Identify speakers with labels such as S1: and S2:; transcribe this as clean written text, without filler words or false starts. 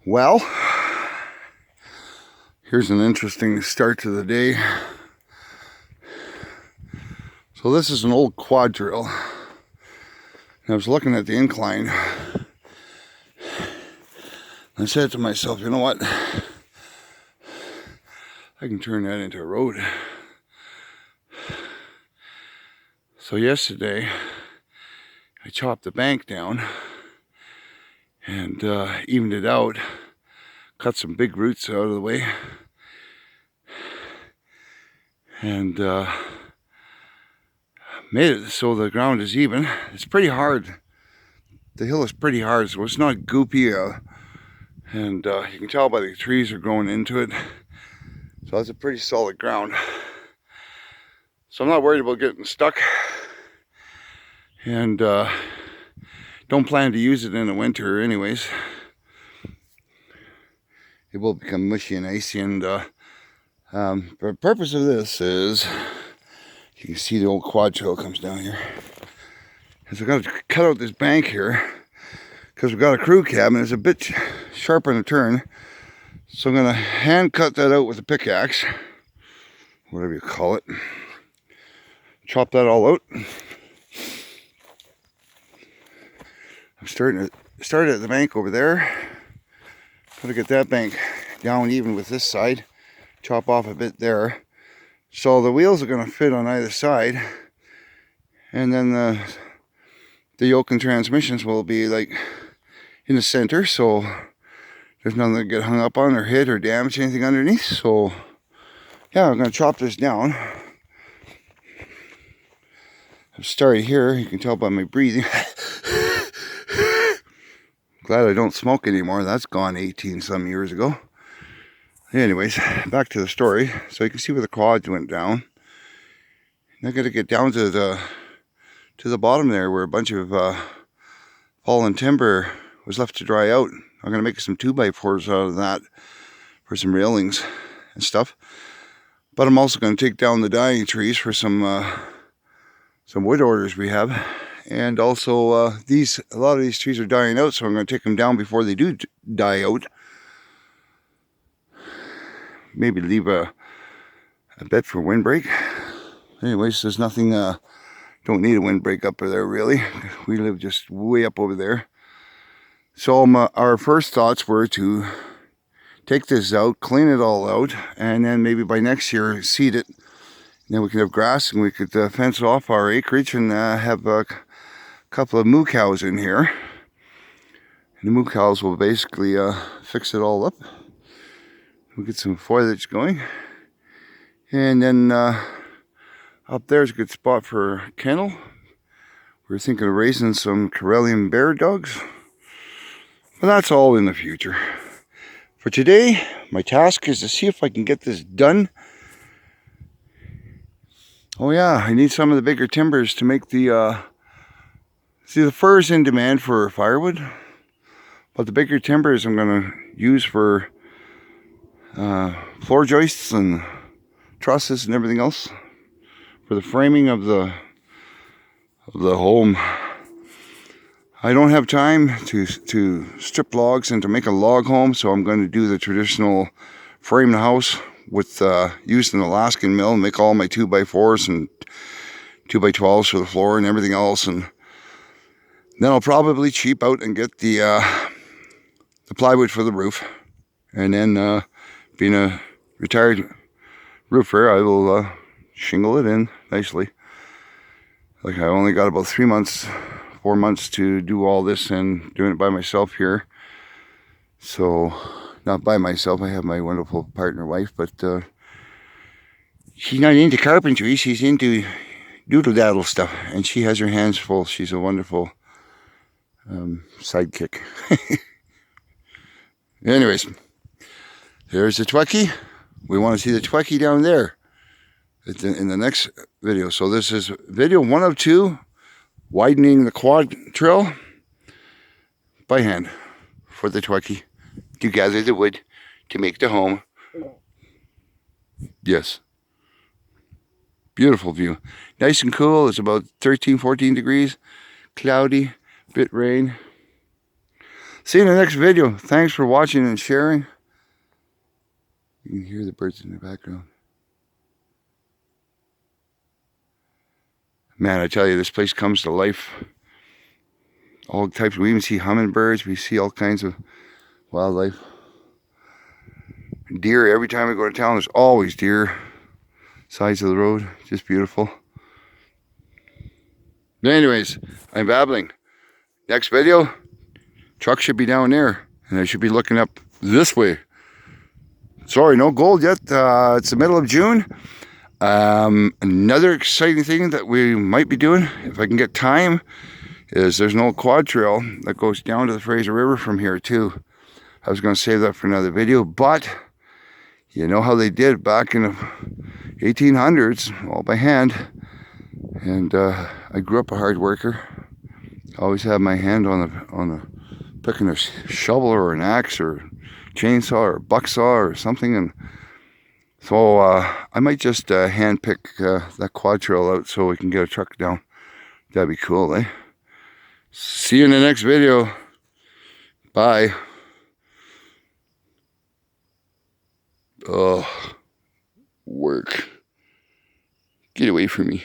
S1: Well, here's an interesting start to the day. So this is an old quad drill. And I was looking at the incline. I said to myself, you know what? I can turn that into a road. So yesterday, I chopped the bank down and evened it out. Cut some big roots out of the way. And made it so the ground is even. It's pretty hard. The hill is pretty hard, so it's not goopy. And you can tell by the trees are growing into it. So that's a pretty solid ground. So I'm not worried about getting stuck. And don't plan to use it in the winter anyways. It will become mushy and icy. And the purpose of this is, you can see the old quad trail comes down here. Because I've got to cut out this bank here. Because we've got a crew cab and it's a bit sharp on the turn. So I'm going to hand cut that out with a pickaxe. Whatever you call it. Chop that all out. I'm started at the bank over there. Gotta get that bank down even with this side. Chop off a bit there. So the wheels are going to fit on either side. And then the yoke and transmissions will be like in the center. So there's nothing to get hung up on or hit or damage anything underneath. So yeah, I'm going to chop this down. I've started here. You can tell by my breathing. Glad I don't smoke anymore. That's gone 18 some years ago. Anyways, back to the story. So you can see where the quads went down. I got to get down to the bottom there where a bunch of fallen timber was left to dry out. I'm going to make some 2x4s out of that for some railings and stuff. But I'm also going to take down the dying trees for some wood orders we have. And also a lot of these trees are dying out, so I'm going to take them down before they do die out. Maybe leave a bed for windbreak. Anyways, there's nothing, don't need a windbreak up there really. We live just way up over there. So our first thoughts were to take this out, clean it all out, and then maybe by next year seed it. And then we could have grass and we could fence off our acreage and have a couple of moo cows in here. And the moo cows will basically fix it all up. We'll get some foliage going. And then up there's a good spot for a kennel. We're thinking of raising some Karelian bear dogs. But that's all in the future. For today, my task is to see if I can get this done. Oh yeah, I need some of the bigger timbers to make the... See, the fir is in demand for firewood. But the bigger timbers I'm going to use for floor joists and trusses and everything else. For the framing of the home. I don't have time to strip logs and to make a log home, so I'm going to do the traditional frame the house with using an Alaskan mill and make all my 2x4s and 2x12s for the floor and everything else. And then I'll probably cheap out and get the plywood for the roof. And then, being a retired roofer, I will shingle it in nicely. Like I only got about 4 months to do all this and doing it by myself here. So, not by myself, I have my wonderful partner wife, but she's not into carpentry, she's into doodle daddle stuff. And she has her hands full. She's a wonderful sidekick. Anyways, there's the Twekkie. We want to see the Twekkie down there in the next video. So this is video 1 of 2, widening the quad trail by hand for the Twekkie to gather the wood to make the home. Yes. Beautiful view. Nice and cool. It's about 13, 14 degrees. Cloudy, bit rain. See you in the next video. Thanks for watching and sharing. You can hear the birds in the background. Man, I tell you, this place comes to life. All types. We even see hummingbirds. We see all kinds of wildlife. Deer. Every time we go to town, there's always deer. Sides of the road. Just beautiful. But anyways, I'm babbling. Next video, truck should be down there. And I should be looking up this way. Sorry, no gold yet. It's the middle of June. Another exciting thing that we might be doing, if I can get time, is there's an old quad trail that goes down to the Fraser River from here too. I was going to save that for another video, but you know how they did back in the 1800s, all by hand. And I grew up a hard worker. I always had my hand on the picking a shovel or an axe or chainsaw or buck saw or something, and so I might just hand pick that quad trail out so we can get a truck down. That'd be cool, eh? See you in the next video. Bye. Oh, work. Get away from me.